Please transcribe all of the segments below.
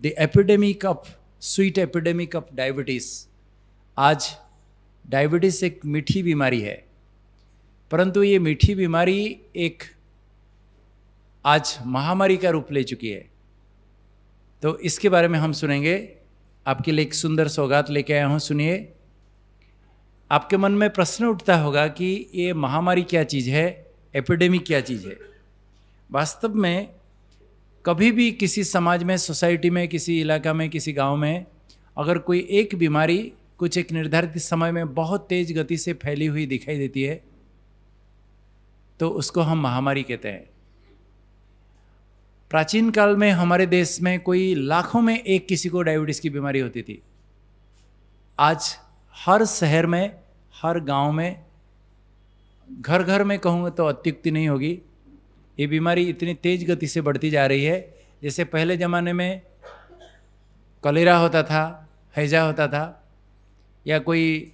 The epidemic of sweet epidemic of diabetes. आज diabetes एक मीठी बीमारी है, परंतु ये मीठी बीमारी एक आज महामारी का रूप ले चुकी है। तो इसके बारे में हम सुनेंगे। आपके लिए एक सुंदर सौगात लेके आया हूँ, सुनिए। आपके मन में प्रश्न उठता होगा कि ये महामारी क्या चीज़ है, एपिडेमिक क्या चीज़ है। वास्तव में कभी भी किसी समाज में, सोसाइटी में, किसी इलाका में, किसी गांव में अगर कोई एक बीमारी कुछ एक निर्धारित समय में बहुत तेज गति से फैली हुई दिखाई देती है तो उसको हम महामारी कहते हैं। प्राचीन काल में हमारे देश में कोई लाखों में एक किसी को डायबिटीज़ की बीमारी होती थी। आज हर शहर में, हर गांव में, घर घर में कहूँगा तो अत्युक्ति नहीं होगी, ये बीमारी इतनी तेज गति से बढ़ती जा रही है। जैसे पहले ज़माने में कलेरा होता था, हैजा होता था, या कोई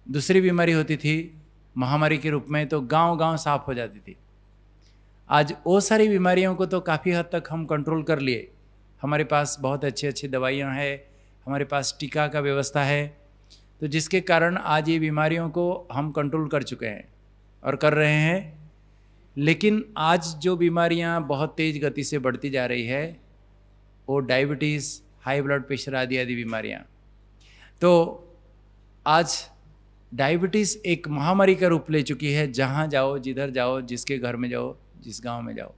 दूसरी बीमारी होती थी महामारी के रूप में, तो गांव गांव साफ हो जाती थी। आज वो सारी बीमारियों को तो काफ़ी हद तक हम कंट्रोल कर लिए। हमारे पास बहुत अच्छी अच्छी दवाइयाँ हैं, हमारे पास टीका का व्यवस्था है, तो जिसके कारण आज ये बीमारियों को हम कंट्रोल कर चुके हैं और कर रहे हैं। लेकिन आज जो बीमारियां बहुत तेज़ गति से बढ़ती जा रही है वो डायबिटीज़, हाई ब्लड प्रेशर आदि आदि बीमारियां। तो आज डायबिटीज़ एक महामारी का रूप ले चुकी है। जहाँ जाओ, जिधर जाओ, जिसके घर में जाओ, जिस गांव में जाओ।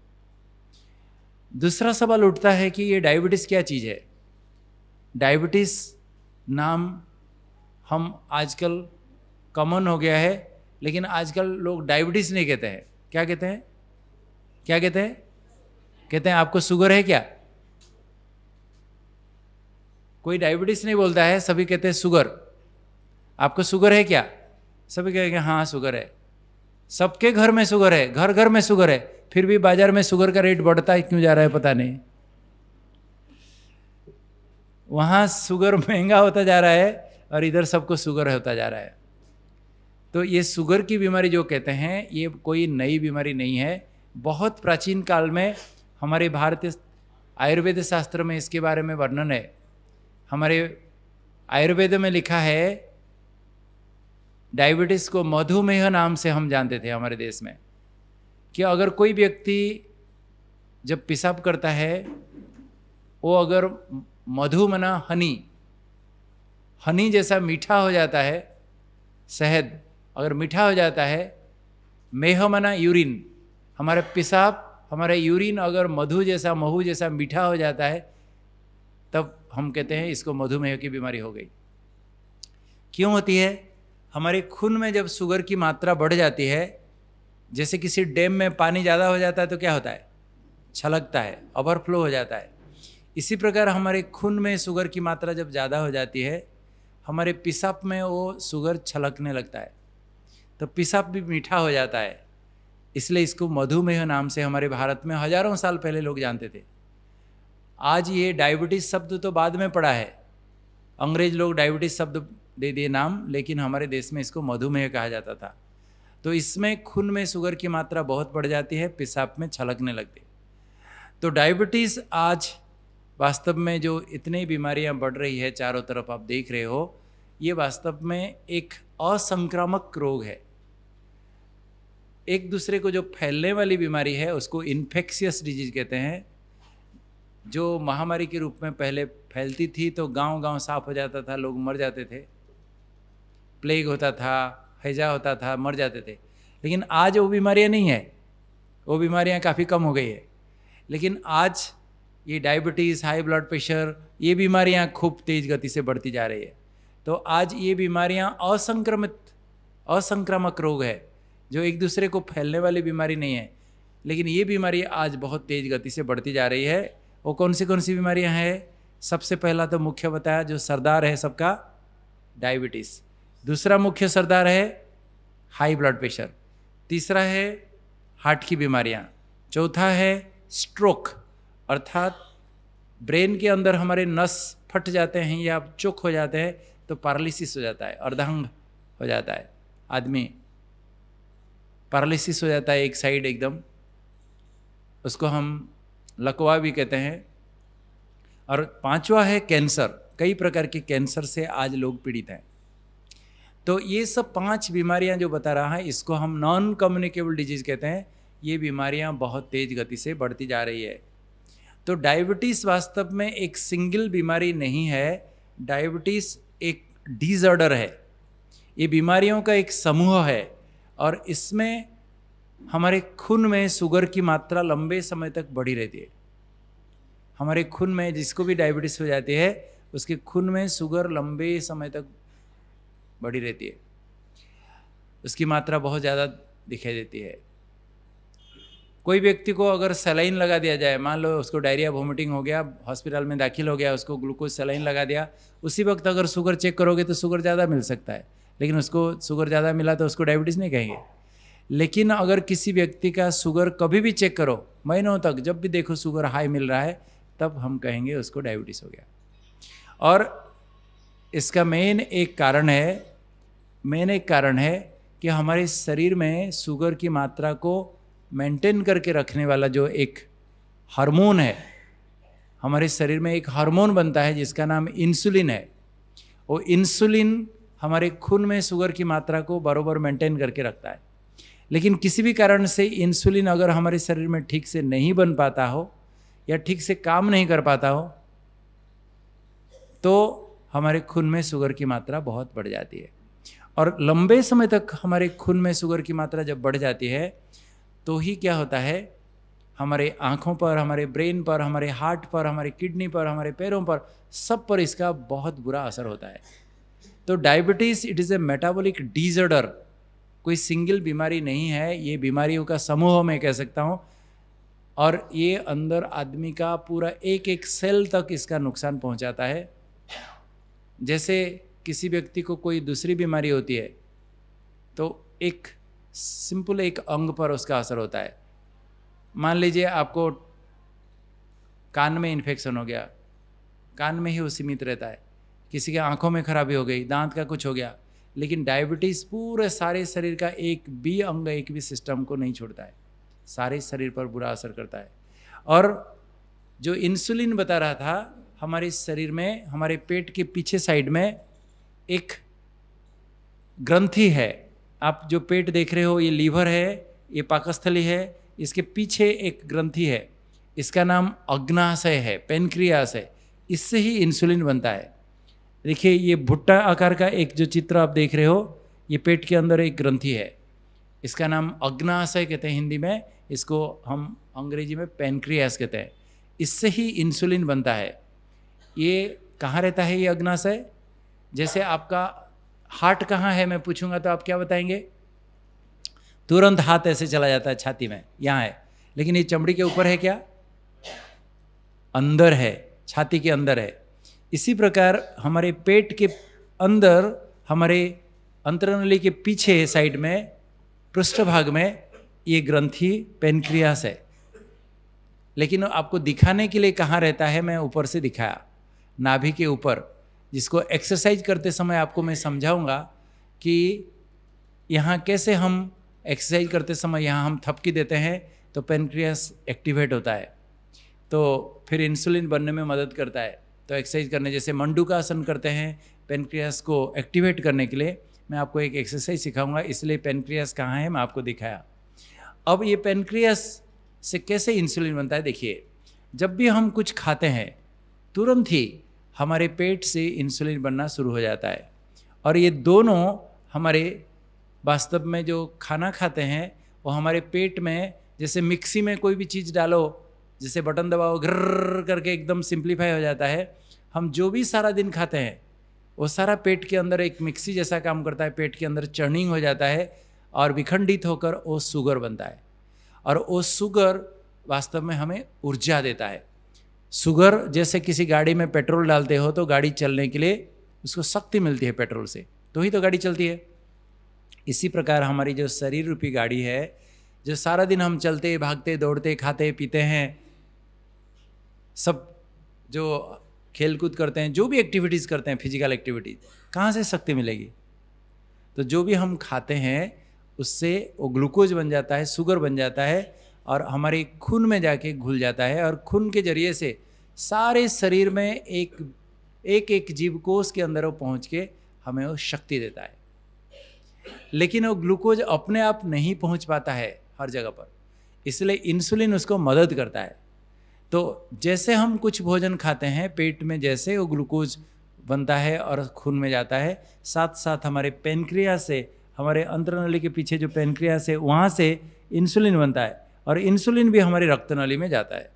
दूसरा सवाल उठता है कि ये डायबिटीज़ क्या चीज़ है। डायबिटीज़ नाम हम आजकल कॉमन हो गया है, लेकिन आजकल लोग डायबिटीज़ नहीं कहते हैं। क्या कहते हैं? क्या कहते हैं? कहते हैं आपको शुगर है क्या? कोई डायबिटीज़ नहीं बोलता है, सभी कहते हैं शुगर। आपको शुगर है क्या? सभी कहेंगे हाँ शुगर है। सबके घर में शुगर है, घर घर में शुगर है, फिर भी बाजार में शुगर का रेट बढ़ता है क्यों जा रहा है पता नहीं। वहाँ शुगर महंगा होता जा रहा है और इधर सबको शुगर होता जा रहा है। तो ये शुगर की बीमारी जो कहते हैं ये कोई नई बीमारी नहीं है। बहुत प्राचीन काल में हमारे भारतीय आयुर्वेद शास्त्र में इसके बारे में वर्णन है। हमारे आयुर्वेद में लिखा है, डायबिटीज़ को मधुमेह नाम से हम जानते थे हमारे देश में, कि अगर कोई व्यक्ति जब पेशाब करता है वो अगर मधु मना हनी जैसा मीठा हो जाता है, शहद अगर मीठा हो जाता है, मेह मना यूरिन, हमारे पेशाब, हमारा यूरिन अगर महू जैसा मीठा हो जाता है, तब हम कहते हैं इसको मधुमेह की बीमारी हो गई। क्यों होती है? हमारे खून में जब शुगर की मात्रा बढ़ जाती है, जैसे किसी डैम में पानी ज़्यादा हो जाता है तो क्या होता है? छलकता है, ओवरफ्लो हो जाता है। इसी प्रकार हमारे खून में शुगर की मात्रा जब ज़्यादा हो जाती है, हमारे पेशाब में वो शुगर छलकने लगता है, तो पेशाब भी मीठा हो जाता है। इसलिए इसको मधुमेह नाम से हमारे भारत में हजारों साल पहले लोग जानते थे। आज ये डायबिटीज़ शब्द तो बाद में पड़ा है, अंग्रेज लोग डायबिटीज़ शब्द दे दिए नाम, लेकिन हमारे देश में इसको मधुमेह कहा जाता था। तो इसमें खून में शुगर की मात्रा बहुत बढ़ जाती है, पेशाब में छलकने लगती है। तो डायबिटीज़ आज वास्तव में जो इतनी बीमारियां बढ़ रही है चारों तरफ आप देख रहे हो, ये वास्तव में एक असंक्रामक रोग है। एक दूसरे को जो फैलने वाली बीमारी है उसको इन्फेक्शियस डिजीज कहते हैं। जो महामारी के रूप में पहले फैलती थी तो गांव गांव साफ हो जाता था, लोग मर जाते थे, प्लेग होता था, हैजा होता था, मर जाते थे। लेकिन आज वो बीमारियां नहीं है, वो बीमारियां काफ़ी कम हो गई है। लेकिन आज ये डायबिटीज़, हाई ब्लड प्रेशर, ये बीमारियां खूब तेज़ गति से बढ़ती जा रही है। तो आज ये बीमारियां असंक्रामक रोग है, जो एक दूसरे को फैलने वाली बीमारी नहीं है, लेकिन ये बीमारी आज बहुत तेज़ गति से बढ़ती जा रही है। वो कौन सी बीमारियां हैं? सबसे पहला तो मुख्य बताया, जो सरदार है सबका, डायबिटीज़। दूसरा मुख्य सरदार है हाई ब्लड प्रेशर। तीसरा है हार्ट की बीमारियां। चौथा है स्ट्रोक, अर्थात ब्रेन के अंदर हमारे नस फट जाते हैं या चोक हो जाते हैं तो पैरालिसिस हो जाता है, अर्धांग हो जाता है, आदमी पैरालिसिस हो जाता है एक साइड एकदम। उसको हम लकवा भी कहते हैं। और पांचवा है कैंसर। कई प्रकार के कैंसर से आज लोग पीड़ित हैं। तो ये सब 5 बीमारियां जो बता रहा है, इसको हम नॉन कम्युनिकेबल डिजीज कहते हैं। ये बीमारियां बहुत तेज गति से बढ़ती जा रही है। तो डायबिटीज़ वास्तव में एक सिंगल बीमारी नहीं है, डायबिटीज़ एक डिसऑर्डर है। ये बीमारियों का एक समूह है और इसमें हमारे खून में शुगर की मात्रा लंबे समय तक बढ़ी रहती है। हमारे खून में जिसको भी डायबिटीज़ हो जाती है, उसके खून में शुगर लंबे समय तक बढ़ी रहती है, उसकी मात्रा बहुत ज़्यादा दिखाई देती है। कोई व्यक्ति को अगर सलाइन लगा दिया जाए, मान लो उसको डायरिया वोमिटिंग हो गया, हॉस्पिटल में दाखिल हो गया, उसको ग्लूकोज सलाइन लगा दिया, उसी वक्त अगर शुगर चेक करोगे तो शुगर ज़्यादा मिल सकता है, लेकिन उसको शुगर ज़्यादा मिला तो उसको डायबिटीज़ नहीं कहेंगे। लेकिन अगर किसी व्यक्ति का शुगर कभी भी चेक करो, महीनों तक जब भी देखो शुगर हाई मिल रहा है, तब हम कहेंगे उसको डायबिटीज़ हो गया। और इसका मेन एक कारण है कि हमारे शरीर में शुगर की मात्रा को मेंटेन करके रखने वाला जो एक हार्मोन है, हमारे शरीर में एक हार्मोन बनता है जिसका नाम इंसुलिन है। वो इंसुलिन हमारे खून में शुगर की मात्रा को बराबर मेंटेन करके रखता है। लेकिन किसी भी कारण से इंसुलिन अगर हमारे शरीर में ठीक से नहीं बन पाता हो या ठीक से काम नहीं कर पाता हो, तो हमारे खून में शुगर की मात्रा बहुत बढ़ जाती है। और लंबे समय तक हमारे खून में शुगर की मात्रा जब बढ़ जाती है तो ही क्या होता है, हमारे आँखों पर, हमारे ब्रेन पर, हमारे हार्ट पर, हमारे किडनी पर, हमारे पैरों पर, सब पर इसका बहुत बुरा असर होता है। तो diabetes it is a metabolic disorder, कोई सिंगल बीमारी नहीं है, ये बीमारियों का समूह मैं कह सकता हूँ। और ये अंदर आदमी का पूरा एक एक सेल तक इसका नुकसान पहुँचाता है। जैसे किसी व्यक्ति को कोई दूसरी बीमारी होती है तो एक सिंपल एक अंग पर उसका असर होता है। मान लीजिए आपको कान में इन्फेक्शन हो गया, कान में ही वो सीमित रहता है। किसी के आंखों में खराबी हो गई, दांत का कुछ हो गया, लेकिन डायबिटीज़ पूरे सारे शरीर का एक भी अंग, एक भी सिस्टम को नहीं छोड़ता है, सारे शरीर पर बुरा असर करता है। और जो इंसुलिन बता रहा था, हमारे शरीर में, हमारे पेट के पीछे साइड में एक ग्रंथि है। आप जो पेट देख रहे हो, ये लीवर है, ये पाकस्थली है, इसके पीछे एक ग्रंथि है, इसका नाम अग्नाशय है, पेनक्रियास है। इससे ही इंसुलिन बनता है। देखिए ये भुट्टा आकार का एक जो चित्र आप देख रहे हो, ये पेट के अंदर एक ग्रंथि है, इसका नाम अग्नाशय कहते हैं हिंदी में, इसको हम अंग्रेजी में पेनक्रियास कहते हैं। इससे ही इंसुलिन बनता है। ये कहाँ रहता है ये अग्नाशय? जैसे आपका हार्ट कहाँ है मैं पूछूंगा तो आप क्या बताएंगे? तुरंत हाथ ऐसे चला जाता है छाती में, यहाँ है। लेकिन ये चमड़ी के ऊपर है क्या? अंदर है, छाती के अंदर है। इसी प्रकार हमारे पेट के अंदर, हमारे अंतरनली के पीछे साइड में, पृष्ठभाग में ये ग्रंथि पेनक्रियास है। लेकिन आपको दिखाने के लिए कहाँ रहता है मैं ऊपर से दिखाया, नाभि के ऊपर, जिसको एक्सरसाइज करते समय आपको मैं समझाऊंगा कि यहाँ कैसे हम एक्सरसाइज करते समय यहाँ हम थपकी देते हैं तो पेनक्रियास एक्टिवेट होता है, तो फिर इंसुलिन बनने में मदद करता है। तो एक्सरसाइज करने, जैसे मंडूकासन करते हैं पेनक्रियास को एक्टिवेट करने के लिए, मैं आपको एक एक्सरसाइज सिखाऊंगा, इसलिए पेनक्रियास कहाँ है मैं आपको दिखाया। अब ये पेनक्रियास से कैसे इंसुलिन बनता है देखिए, जब भी हम कुछ खाते हैं तुरंत ही हमारे पेट से इंसुलिन बनना शुरू हो जाता है। और ये दोनों हमारे वास्तव में जो खाना खाते हैं वो हमारे पेट में, जैसे मिक्सी में कोई भी चीज़ डालो, जैसे बटन दबाओ घर्र करके एकदम सिंप्लीफाई हो जाता है। हम जो भी सारा दिन खाते हैं वो सारा पेट के अंदर एक मिक्सी जैसा काम करता है, पेट के अंदर चर्निंग हो जाता है और विखंडित होकर वो शुगर बनता है। और वो शुगर वास्तव में हमें ऊर्जा देता है। शुगर जैसे किसी गाड़ी में पेट्रोल डालते हो तो गाड़ी चलने के लिए उसको शक्ति मिलती है पेट्रोल से, तो ही तो गाड़ी चलती है। इसी प्रकार हमारी जो शरीर रूपी गाड़ी है, जो सारा दिन हम चलते भागते दौड़ते खाते पीते हैं, सब जो खेलकूद करते हैं, जो भी एक्टिविटीज़ करते हैं, फिजिकल एक्टिविटीज़, कहाँ से शक्ति मिलेगी? तो जो भी हम खाते हैं उससे वो ग्लूकोज बन जाता है, शुगर बन जाता है और हमारे खून में जाके घुल जाता है। और खून के जरिए से सारे शरीर में एक एक जीवकोश के अंदर वो पहुंच के हमें वो शक्ति देता है। लेकिन वो ग्लूकोज अपने आप नहीं पहुंच पाता है हर जगह पर, इसलिए इंसुलिन उसको मदद करता है। तो जैसे हम कुछ भोजन खाते हैं, पेट में जैसे वो ग्लूकोज बनता है और खून में जाता है, साथ साथ हमारे पेनक्रियास से, हमारे अंतर्नली के पीछे जो पेनक्रियास है वहाँ से इंसुलिन बनता है और इंसुलिन भी हमारी रक्त नली में जाता है।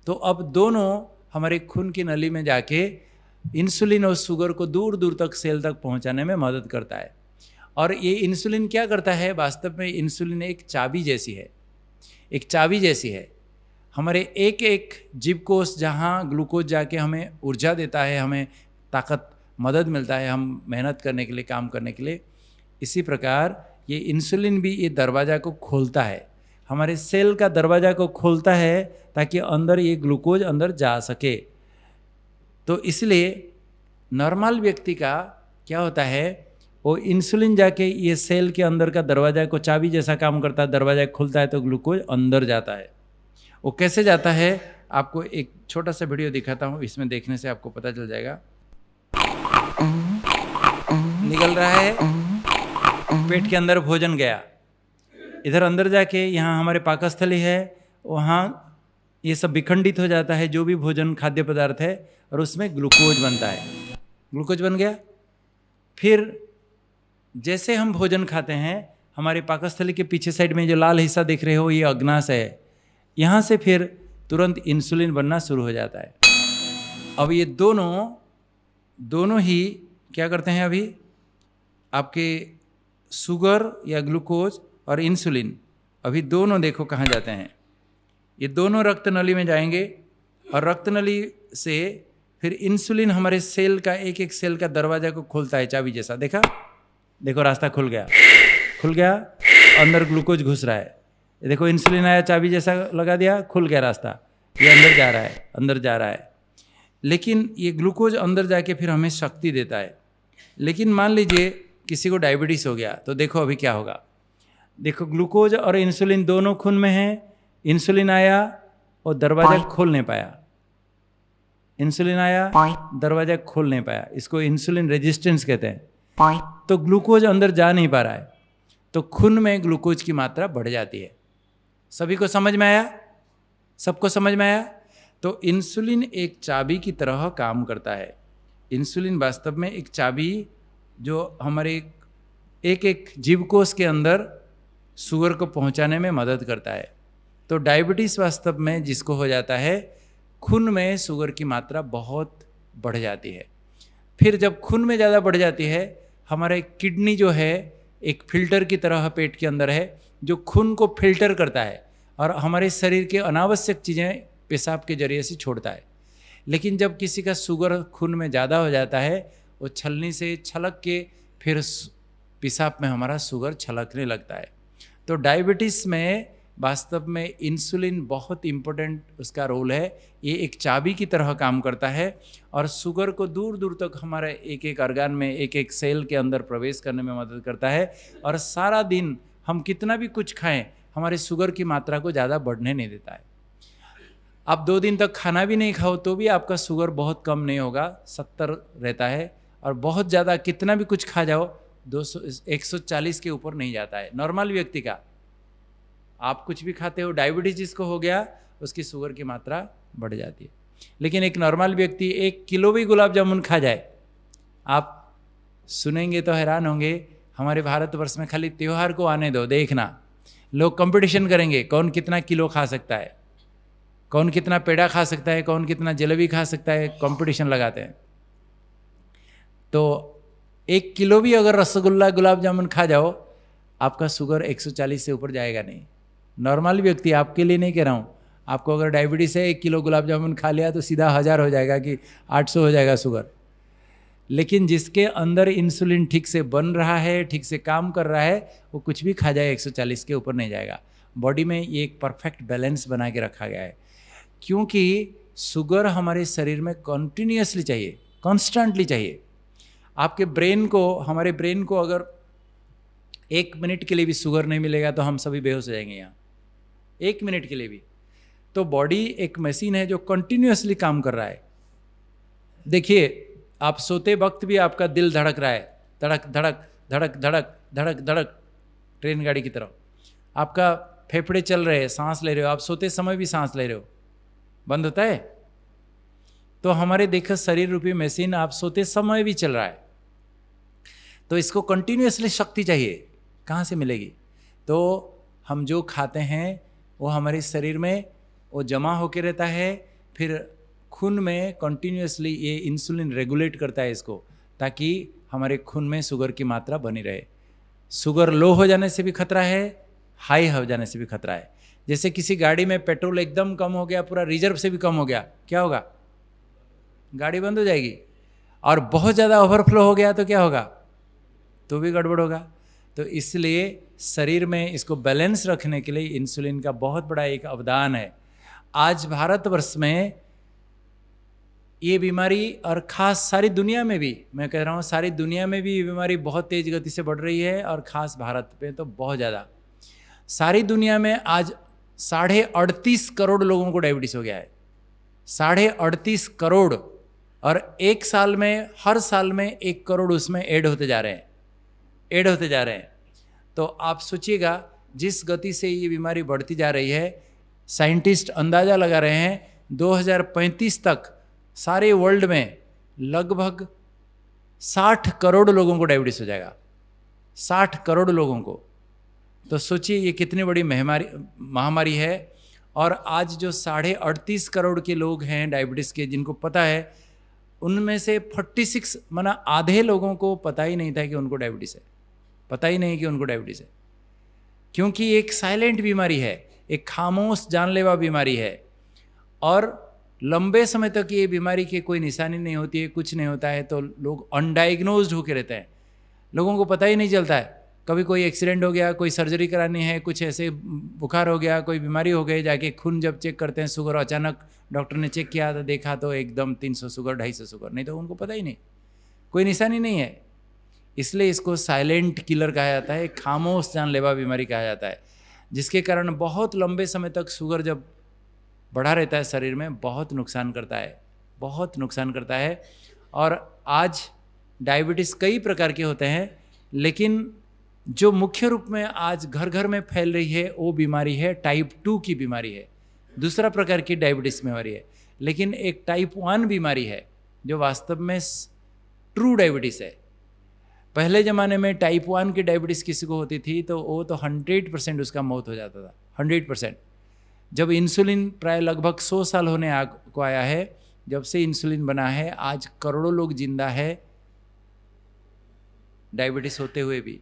तो अब दोनों हमारे खून की नली में जाके इंसुलिन और शुगर को दूर दूर तक सेल तक पहुंचाने में मदद करता है। और ये इंसुलिन क्या करता है, वास्तव में इंसुलिन एक चाबी जैसी है, एक चाबी जैसी है। हमारे एक एक जीवकोश जहाँ ग्लूकोज जाके हमें ऊर्जा देता है, हमें ताकत, मदद मिलता है हम मेहनत करने के लिए, काम करने के लिए, इसी प्रकार ये इंसुलिन भी ये दरवाज़ा को खोलता है, हमारे सेल का दरवाज़ा को खोलता है ताकि अंदर ये ग्लूकोज अंदर जा सके। तो इसलिए नॉर्मल व्यक्ति का क्या होता है, वो इंसुलिन जाके ये सेल के अंदर का दरवाज़ा को चाबी जैसा काम करता है, दरवाज़ा खुलता है तो ग्लूकोज अंदर जाता है। वो कैसे जाता है, आपको एक छोटा सा वीडियो दिखाता हूँ, इसमें देखने से आपको पता चल जाएगा। निकल रहा है, पेट के अंदर भोजन गया, इधर अंदर जाके यहाँ हमारे पाकस्थली है, वहाँ ये सब विखंडित हो जाता है, जो भी भोजन खाद्य पदार्थ है, और उसमें ग्लूकोज बनता है। ग्लूकोज बन गया, फिर जैसे हम भोजन खाते हैं, हमारे पाकस्थली के पीछे साइड में जो लाल हिस्सा देख रहे हो, ये अग्नाशय है, यहाँ से फिर तुरंत इंसुलिन बनना शुरू हो जाता है। अब ये दोनों ही क्या करते हैं, अभी आपके शुगर या ग्लूकोज और इंसुलिन अभी दोनों देखो कहाँ जाते हैं, ये दोनों रक्त नली में जाएंगे और रक्त नली से फिर इंसुलिन हमारे सेल का एक एक सेल का दरवाजा को खोलता है, चाबी जैसा। देखा, देखो रास्ता खुल गया, अंदर ग्लूकोज घुस रहा है, देखो इंसुलिन आया, चाबी जैसा लगा दिया, खुल गया रास्ता, ये अंदर जा रहा है। लेकिन ये ग्लूकोज अंदर जाके फिर हमें शक्ति देता है। लेकिन मान लीजिए किसी को डायबिटीज़ हो गया, तो देखो अभी क्या होगा। देखो ग्लूकोज और इंसुलिन दोनों खून में है, इंसुलिन आया और दरवाजा खोल नहीं पाया, इंसुलिन आया, दरवाजा खोल नहीं पाया, इसको इंसुलिन रेजिस्टेंस कहते हैं। तो ग्लूकोज अंदर जा नहीं पा रहा है, तो खून में ग्लूकोज की मात्रा बढ़ जाती है। सभी को समझ में आया? सबको समझ में आया? तो इंसुलिन एक चाबी की तरह काम करता है। इंसुलिन वास्तव में एक चाबी जो हमारे एक एक जीवकोश के अंदर शुगर को पहुंचाने में मदद करता है। तो डायबिटीज़ वास्तव में जिसको हो जाता है, खून में शुगर की मात्रा बहुत बढ़ जाती है। फिर जब खून में ज़्यादा बढ़ जाती है, हमारे किडनी जो है एक फिल्टर की तरह पेट के अंदर है, जो खून को फिल्टर करता है और हमारे शरीर के अनावश्यक चीज़ें पेशाब के जरिए से छोड़ता है। लेकिन जब किसी का शुगर खून में ज़्यादा हो जाता है, वो छलनी से छलक के फिर पेशाब में हमारा शुगर छलकने लगता है। तो डायबिटीज़ में वास्तव में इंसुलिन बहुत इम्पोर्टेंट उसका रोल है। ये एक चाबी की तरह काम करता है और शुगर को दूर दूर तक हमारे एक एक ऑर्गन में, एक एक सेल के अंदर प्रवेश करने में मदद करता है। और सारा दिन हम कितना भी कुछ खाएं, हमारे शुगर की मात्रा को ज़्यादा बढ़ने नहीं देता है। आप 2 दिन तक खाना भी नहीं खाओ तो भी आपका शुगर बहुत कम नहीं होगा, 70 रहता है। और बहुत ज़्यादा कितना भी कुछ खा जाओ, 140 के ऊपर नहीं जाता है नॉर्मल व्यक्ति का। आप कुछ भी खाते हो, डायबिटीज जिसको हो गया, उसकी शुगर की मात्रा बढ़ जाती है। लेकिन एक नॉर्मल व्यक्ति 1 किलो भी गुलाब जामुन खा जाए, आप सुनेंगे तो हैरान होंगे। हमारे भारतवर्ष में खाली त्यौहार को आने दो, देखना लोग कंपटीशन करेंगे कौन कितना किलो खा सकता है, कौन कितना पेड़ा खा सकता है, कौन कितना जलेबी खा सकता है, कंपटीशन लगाते हैं। तो 1 किलो भी अगर रसगुल्ला गुलाब जामुन खा जाओ, आपका शुगर 140 से ऊपर जाएगा नहीं। नॉर्मल व्यक्ति, आपके लिए नहीं कह रहा हूँ, आपको अगर डायबिटीज़ है 1 किलो गुलाब जामुन खा लिया तो सीधा 1000 हो जाएगा कि 800 हो जाएगा शुगर। लेकिन जिसके अंदर इंसुलिन ठीक से बन रहा है, ठीक से काम कर रहा है, वो कुछ भी खा जाए 140 के ऊपर नहीं जाएगा। बॉडी में ये एक परफेक्ट बैलेंस बना के रखा गया है, क्योंकि शुगर हमारे शरीर में कॉन्टीन्यूसली चाहिए, कॉन्स्टेंटली चाहिए। आपके ब्रेन को, हमारे ब्रेन को अगर 1 मिनट के लिए भी शुगर नहीं मिलेगा तो हम सभी बेहोश हो जाएंगे यहाँ, 1 मिनट के लिए भी। तो बॉडी एक मशीन है जो कंटिन्यूअसली काम कर रहा है। देखिए, आप सोते वक्त भी आपका दिल धड़क रहा है, धड़क धड़क धड़क धड़क धड़क धड़क, ट्रेन गाड़ी की तरह। आपका फेफड़े चल रहे हैं, सांस ले रहे हो, आप सोते समय भी सांस ले रहे हो, बंद होता है? तो हमारे देखो शरीर रूपी मशीन आप सोते समय भी चल रहा है, तो इसको कंटिन्यूअसली शक्ति चाहिए, कहाँ से मिलेगी? तो हम जो खाते हैं वो हमारे शरीर में वो जमा होकर रहता है, फिर खून में कंटिन्यूअसली ये इंसुलिन रेगुलेट करता है इसको, ताकि हमारे खून में शुगर की मात्रा बनी रहे। शुगर लो हो जाने से भी खतरा है, हाई हो जाने से भी खतरा है। जैसे किसी गाड़ी में पेट्रोल एकदम कम हो गया, पूरा रिजर्व से भी कम हो गया, क्या होगा? गाड़ी बंद हो जाएगी। और बहुत ज़्यादा ओवरफ्लो हो गया तो क्या होगा? तो भी गड़बड़ होगा। तो इसलिए शरीर में इसको बैलेंस रखने के लिए इंसुलिन का बहुत बड़ा एक अवदान है। आज भारतवर्ष में ये बीमारी, और ख़ास सारी दुनिया में भी, मैं कह रहा हूँ सारी दुनिया में भी ये बीमारी बहुत तेज़ गति से बढ़ रही है, और ख़ास भारत पे तो बहुत ज़्यादा। सारी दुनिया में आज 38.5 करोड़ लोगों को डायबिटीज़ हो गया है, 38.5 करोड़। और एक साल में, हर साल में 1 करोड़ उसमें ऐड होते जा रहे हैं, तो आप सोचिएगा जिस गति से ये बीमारी बढ़ती जा रही है, साइंटिस्ट अंदाज़ा लगा रहे हैं 2035 तक सारे वर्ल्ड में लगभग 60 करोड़ लोगों को डायबिटीज़ हो जाएगा, 60 करोड़ लोगों को। तो सोचिए ये कितनी बड़ी महामारी है। और आज जो 38.5 करोड़ के लोग हैं डायबिटीज़ के, जिनको पता है, उनमें से 46 माना आधे लोगों को पता ही नहीं था कि उनको डायबिटीज़ है, पता ही नहीं कि उनको डायबिटीज़ है, क्योंकि एक साइलेंट बीमारी है, एक खामोश जानलेवा बीमारी है। और लंबे समय तक ये बीमारी की कोई निशानी नहीं होती है, कुछ नहीं होता है, तो लोग अनडायग्नोज्ड होकर रहते हैं, लोगों को पता ही नहीं चलता है। कभी कोई एक्सीडेंट हो गया, कोई सर्जरी करानी है, कुछ ऐसे बुखार हो गया, कोई बीमारी हो गई, जाके खून जब चेक करते हैं शुगर, अचानक डॉक्टर ने चेक किया तो देखा तो एकदम 300 शुगर, 250 शुगर, नहीं तो उनको पता ही नहीं, कोई निशानी नहीं है। इसलिए इसको साइलेंट किलर कहा जाता है, खामोश जानलेवा बीमारी कहा जाता है, जिसके कारण बहुत लंबे समय तक शुगर जब बढ़ा रहता है शरीर में, बहुत नुकसान करता है, बहुत नुकसान करता है। और आज डायबिटीज़ कई प्रकार के होते हैं, लेकिन जो मुख्य रूप में आज घर घर में फैल रही है वो बीमारी है टाइप 2 की बीमारी है, दूसरा प्रकार की डायबिटीज़ बीमारी है। लेकिन एक टाइप 1 बीमारी है जो वास्तव में ट्रू डायबिटीज़ है। पहले ज़माने में टाइप 1 की डायबिटीज़ किसी को होती थी तो वो तो 100% उसका मौत हो जाता था, 100%। जब इंसुलिन प्राय लगभग 100 साल होने को आया है, जब से इंसुलिन बना है, आज करोड़ों लोग जिंदा है डायबिटीज़ होते हुए भी,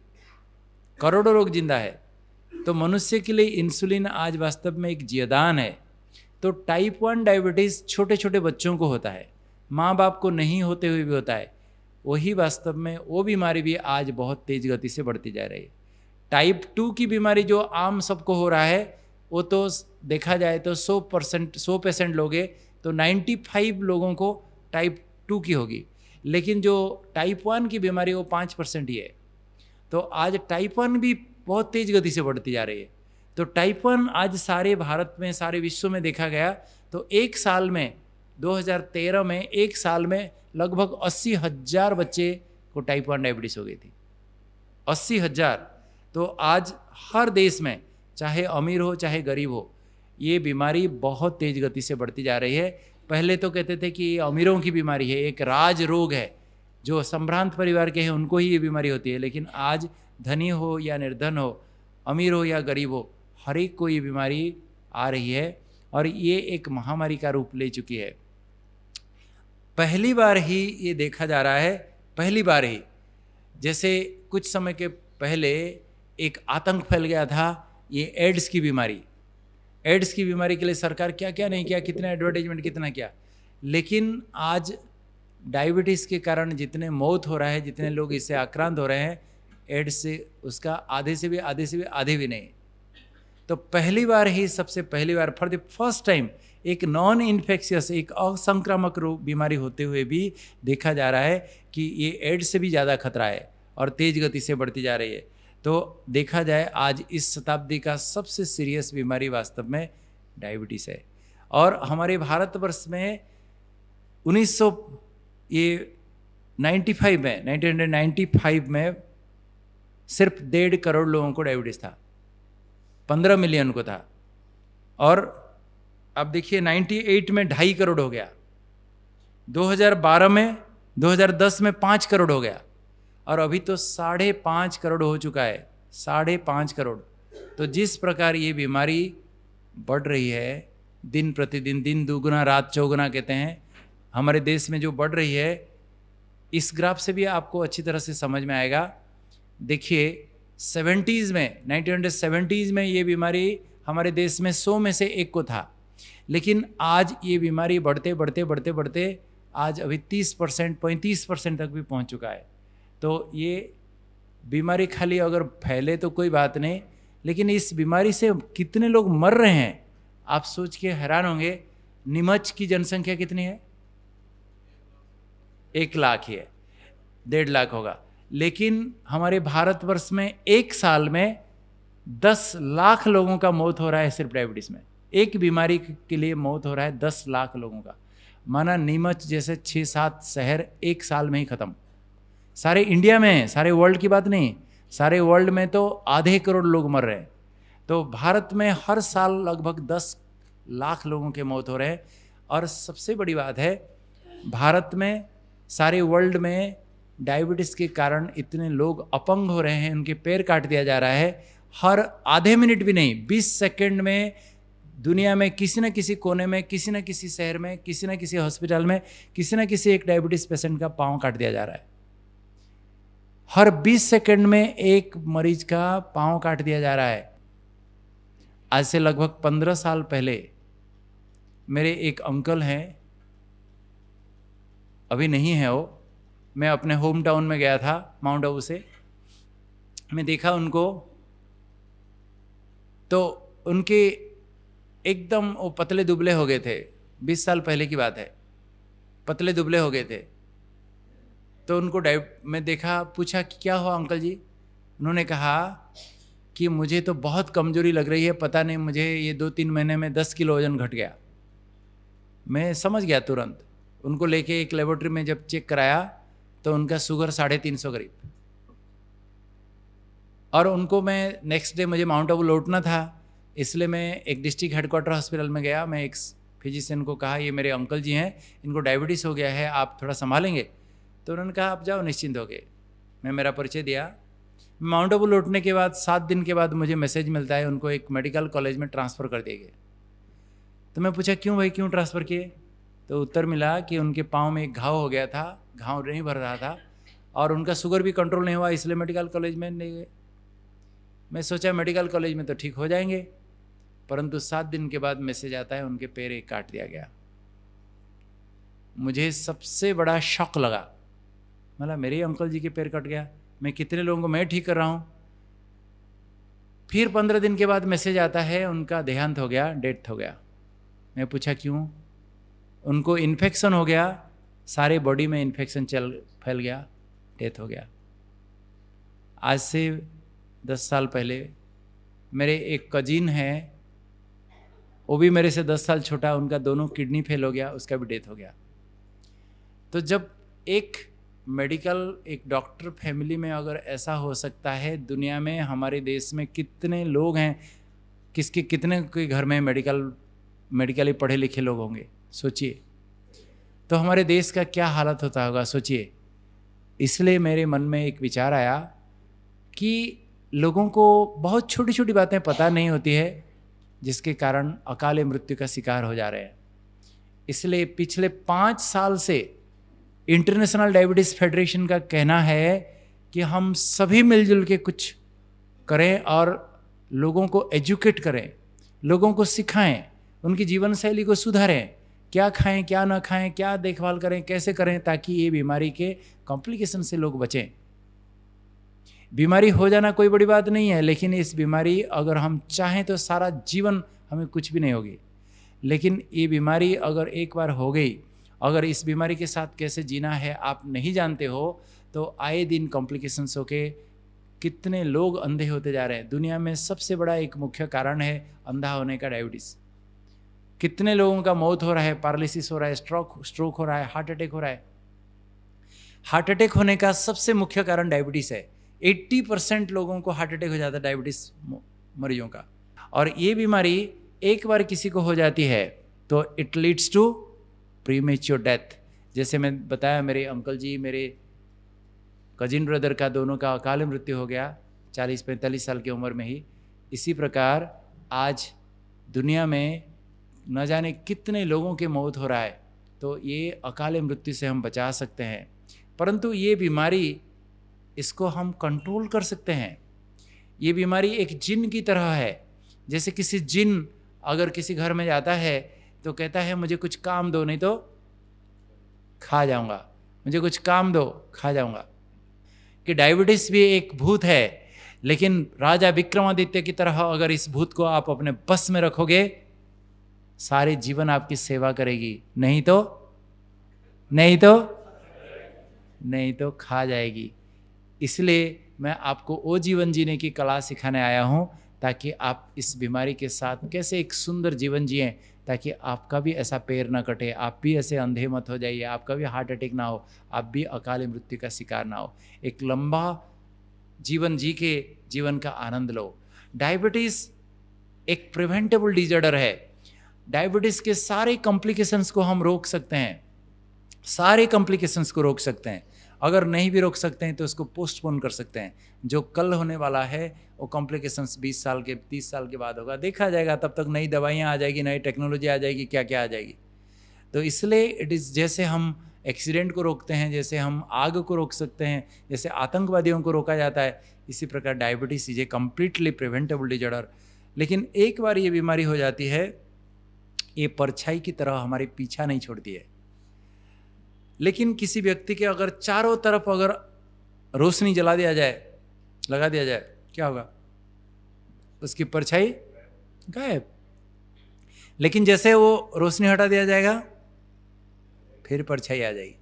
करोड़ों लोग जिंदा है। तो मनुष्य के लिए इंसुलिन आज वास्तव में एक जीवदान है। तो टाइप 1 डायबिटीज़ छोटे छोटे बच्चों को होता है, माँ बाप को नहीं होते हुए भी होता है। वही वास्तव में वो बीमारी भी आज बहुत तेज़ गति से बढ़ती जा रही है। टाइप 2 की बीमारी जो आम सबको हो रहा है, वो तो देखा जाए तो 100 पेशेंट लोग हैं तो 95 लोगों को टाइप 2 की होगी, लेकिन जो टाइप 1 की बीमारी वो 5% ही है। तो आज टाइप 1 भी बहुत तेज़ गति से बढ़ती जा रही है। तो टाइप 1 आज सारे भारत में, सारे विश्व में देखा गया तो एक साल में, 2013 में एक साल में लगभग 80,000 बच्चे को टाइप 1 डायबिटीज़ हो गई थी, 80,000। तो आज हर देश में, चाहे अमीर हो चाहे गरीब हो, ये बीमारी बहुत तेज़ गति से बढ़ती जा रही है। पहले तो कहते थे कि ये अमीरों की बीमारी है, एक राज रोग है, जो संभ्रांत परिवार के हैं उनको ही ये बीमारी होती है। लेकिन आज धनी हो या निर्धन हो, अमीर हो या गरीब हो, हर एक को ये बीमारी आ रही है और ये एक महामारी का रूप ले चुकी है। पहली बार ही ये देखा जा रहा है, पहली बार ही, जैसे कुछ समय के पहले एक आतंक फैल गया था, ये एड्स की बीमारी। एड्स की बीमारी के लिए सरकार क्या क्या नहीं किया, कितना एडवर्टाइजमेंट कितना किया, लेकिन आज डायबिटीज़ के कारण जितने मौत हो रहा है, जितने लोग इससे आक्रांत हो रहे हैं, एड्स से उसका आधे भी नहीं। तो पहली बार ही, सबसे पहली बार, फॉर द फर्स्ट टाइम, एक नॉन इन्फेक्शियस, एक असंक्रामक रोग बीमारी होते हुए भी देखा जा रहा है कि ये एड्स से भी ज़्यादा खतरा है और तेज़ गति से बढ़ती जा रही है। तो देखा जाए आज इस शताब्दी का सबसे सीरियस बीमारी वास्तव में डायबिटीज़ है। और हमारे भारतवर्ष में 1995 में सिर्फ 1.5 करोड़ लोगों को डायबिटीज था, 15 मिलियन को था। और अब देखिए 98 में 2.5 करोड़ हो गया, 2010 में 5 करोड़ हो गया, और अभी तो 5.5 करोड़ हो चुका है, 5.5 करोड़। तो जिस प्रकार ये बीमारी बढ़ रही है दिन प्रतिदिन, दिन दुगुना रात चौगुना कहते हैं, हमारे देश में जो बढ़ रही है, इस ग्राफ से भी आपको अच्छी तरह से समझ में आएगा। देखिए 70s में, 1970s में ये बीमारी हमारे देश में 100 में से 1 को था, लेकिन आज ये बीमारी बढ़ते बढ़ते बढ़ते बढ़ते आज अभी 30%, 35% तक भी पहुंच चुका है। तो ये बीमारी खाली अगर फैले तो कोई बात नहीं, लेकिन इस बीमारी से कितने लोग मर रहे हैं आप सोच के हैरान होंगे। नीमच की जनसंख्या कितनी है? 1 लाख ही है, 1.5 लाख होगा, लेकिन हमारे भारतवर्ष में एक साल में 10 लाख लोगों का मौत हो रहा है सिर्फ डायबिटीज में। एक बीमारी के लिए मौत हो रहा है 10 लाख लोगों का। माना नीमच जैसे 6-7 शहर एक साल में ही खत्म। सारे इंडिया में है, सारे वर्ल्ड की बात नहीं, सारे वर्ल्ड में तो आधे करोड़ लोग मर रहे हैं। तो भारत में हर साल लगभग 10 लाख लोगों के मौत हो रहे हैं। और सबसे बड़ी बात है, भारत में सारे वर्ल्ड में डायबिटीज़ के कारण इतने लोग अपंग हो रहे हैं, उनके पैर काट दिया जा रहा है। हर आधे मिनट भी नहीं, 20 सेकंड में दुनिया में किसी न किसी कोने में, किसी न किसी शहर में, किसी न किसी हॉस्पिटल में, किसी न किसी एक डायबिटीज़ पेशेंट का पाँव काट दिया जा रहा है। हर 20 सेकंड में एक मरीज का पाँव काट दिया जा रहा है। आज से लगभग 15 साल पहले मेरे एक अंकल हैं, अभी नहीं है वो, मैं अपने होम टाउन में गया था माउंट आबू से, मैं देखा उनको, तो उनके एकदम वो पतले दुबले हो गए थे। 20 साल पहले की बात है, पतले दुबले हो गए थे। तो उनको मैं देखा, पूछा कि क्या हुआ अंकल जी? उन्होंने कहा कि मुझे तो बहुत कमजोरी लग रही है, पता नहीं मुझे ये 2-3 महीने में 10 किलो वजन घट गया। मैं समझ गया तुरंत। उनको लेके एक लेबोरेटरी में जब चेक कराया तो उनका शुगर 350 करीब। और उनको मैं नेक्स्ट डे, मुझे माउंट आबू लौटना था, इसलिए मैं एक डिस्ट्रिक्ट हेडक्वार्टर हॉस्पिटल में गया। मैं एक फिजिशियन को कहा, ये मेरे अंकल जी हैं, इनको डायबिटीज़ हो गया है, आप थोड़ा संभालेंगे? तो उन्होंने कहा आप जाओ निश्चिंत हो गए। मैं मेरा परिचय दिया। माउंट आबू लौटने के बाद 7 दिन के बाद मुझे मैसेज मिलता है, उनको एक मेडिकल कॉलेज में ट्रांसफ़र कर दिए गए। तो मैं पूछा क्यों भाई, क्यों ट्रांसफ़र किए? तो उत्तर मिला कि उनके पाँव में एक घाव हो गया था, घाव नहीं भर रहा था, और उनका शुगर भी कंट्रोल नहीं हुआ, इसलिए मेडिकल कॉलेज में ले गए। मैं सोचा मेडिकल कॉलेज में तो ठीक हो जाएंगे, परंतु 7 दिन के बाद मैसेज आता है उनके पैर एक काट दिया गया। मुझे सबसे बड़ा शॉक लगा, मतलब मेरे अंकल जी के पैर कट गया, मैं कितने लोगों को मैं ठीक कर रहा हूँ। फिर 15 दिन के बाद मैसेज आता है उनका देहांत हो गया, डेथ हो गया। मैं पूछा क्यों? उनको इन्फेक्शन हो गया, सारे बॉडी में इन्फेक्शन फैल गया, डेथ हो गया। आज से 10 साल पहले मेरे एक कजिन है, वो भी मेरे से 10 साल छोटा, उनका दोनों किडनी फेल हो गया, उसका भी डेथ हो गया। तो जब एक मेडिकल, एक डॉक्टर फैमिली में अगर ऐसा हो सकता है, दुनिया में हमारे देश में कितने लोग हैं, कितने के घर में मेडिकली पढ़े लिखे लोग होंगे, सोचिए। तो हमारे देश का क्या हालत होता होगा, सोचिए। इसलिए मेरे मन में एक विचार आया कि लोगों को बहुत छोटी छोटी बातें पता नहीं होती है, जिसके कारण अकाल मृत्यु का शिकार हो जा रहे हैं। इसलिए पिछले 5 साल से इंटरनेशनल डायबिटीज़ फेडरेशन का कहना है कि हम सभी मिलजुल के कुछ करें और लोगों को एजुकेट करें, लोगों को सिखाएं, उनकी जीवन शैली को सुधारें, क्या खाएं क्या ना खाएं, क्या देखभाल करें, कैसे करें, ताकि ये बीमारी के कॉम्प्लिकेशन से लोग बचें। बीमारी हो जाना कोई बड़ी बात नहीं है, लेकिन इस बीमारी अगर हम चाहें तो सारा जीवन हमें कुछ भी नहीं होगी। लेकिन ये बीमारी अगर एक बार हो गई, अगर इस बीमारी के साथ कैसे जीना है आप नहीं जानते हो, तो आए दिन कॉम्प्लिकेशंस होके कितने लोग अंधे होते जा रहे हैं। दुनिया में सबसे बड़ा एक मुख्य कारण है अंधा होने का डायबिटीज़। कितने लोगों का मौत हो रहा है, पैरालिसिस हो रहा है, स्ट्रोक हो रहा है, हार्ट अटैक हो रहा है। हार्ट अटैक होने का सबसे मुख्य कारण डायबिटीज़ है। 80% लोगों को हार्ट अटैक हो जाता है डायबिटीज़ मरीजों का। और ये बीमारी एक बार किसी को हो जाती है तो it leads to premature death. जैसे मैं बताया, मेरे अंकल जी, मेरे कजिन ब्रदर का, दोनों का अकाल मृत्यु हो गया 40-45 साल की उम्र में ही। इसी प्रकार आज दुनिया में न जाने कितने लोगों के मौत हो रहा है। तो ये अकाल मृत्यु से हम बचा सकते हैं, परंतु ये बीमारी, इसको हम कंट्रोल कर सकते हैं। ये बीमारी एक जिन की तरह है। जैसे किसी जिन अगर किसी घर में जाता है तो कहता है मुझे कुछ काम दो, नहीं तो खा जाऊंगा, मुझे कुछ काम दो, खा जाऊंगा। कि डायबिटीज भी एक भूत है, लेकिन राजा विक्रमादित्य की तरह अगर इस भूत को आप अपने बस में रखोगे, सारे जीवन आपकी सेवा करेगी, नहीं तो खा जाएगी। इसलिए मैं आपको वो जीवन जीने की कला सिखाने आया हूँ, ताकि आप इस बीमारी के साथ कैसे एक सुंदर जीवन जिएं, ताकि आपका भी ऐसा पैर ना कटे, आप भी ऐसे अंधे मत हो जाइए, आपका भी हार्ट अटैक ना हो, आप भी अकाल मृत्यु का शिकार ना हो। एक लंबा जीवन जी के जीवन का आनंद लो। डायबिटीज़ एक प्रिवेंटेबल डिजॉर्डर है। डायबिटीज़ के सारे कॉम्प्लिकेशंस को हम रोक सकते हैं, सारे कॉम्प्लिकेशंस को रोक सकते हैं। अगर नहीं भी रोक सकते हैं तो उसको पोस्टपोन कर सकते हैं। जो कल होने वाला है वो कॉम्प्लिकेशंस 20 साल के 30 साल के बाद होगा, देखा जाएगा। तब तक नई दवाइयाँ आ जाएगी, नई टेक्नोलॉजी आ जाएगी, क्या क्या आ जाएगी। तो इसलिए इट इज़, जैसे हम एक्सीडेंट को रोकते हैं, जैसे हम आग को रोक सकते हैं, जैसे आतंकवादियों को रोका जाता है, इसी प्रकार diabetes is a completely preventable disorder. लेकिन एक बार ये बीमारी हो जाती है, ये परछाई की तरह हमारे पीछा नहीं छोड़ती है। लेकिन किसी व्यक्ति के अगर चारों तरफ अगर रोशनी जला दिया जाए, लगा दिया जाए, क्या होगा? उसकी परछाई गायब। लेकिन जैसे वो रोशनी हटा दिया जाएगा, फिर परछाई आ जाएगी।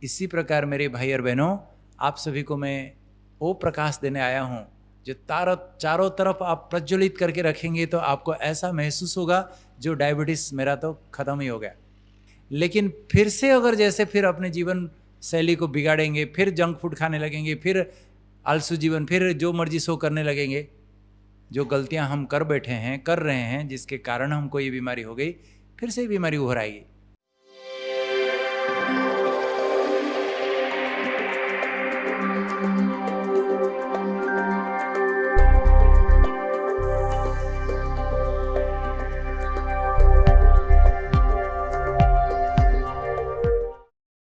इसी प्रकार मेरे भाई और बहनों, आप सभी को मैं वो प्रकाश देने आया हूँ जो चारों तरफ आप प्रज्वलित करके रखेंगे तो आपको ऐसा महसूस होगा जो डायबिटीज़ मेरा तो खत्म ही हो गया। लेकिन फिर से अगर जैसे फिर अपने जीवन शैली को बिगाड़ेंगे, फिर जंक फूड खाने लगेंगे, फिर आलसू जीवन, फिर जो मर्जी सो करने लगेंगे, जो गलतियां हम कर रहे हैं, जिसके कारण हमको ये बीमारी हो गई, फिर से बीमारी उभर आएगी।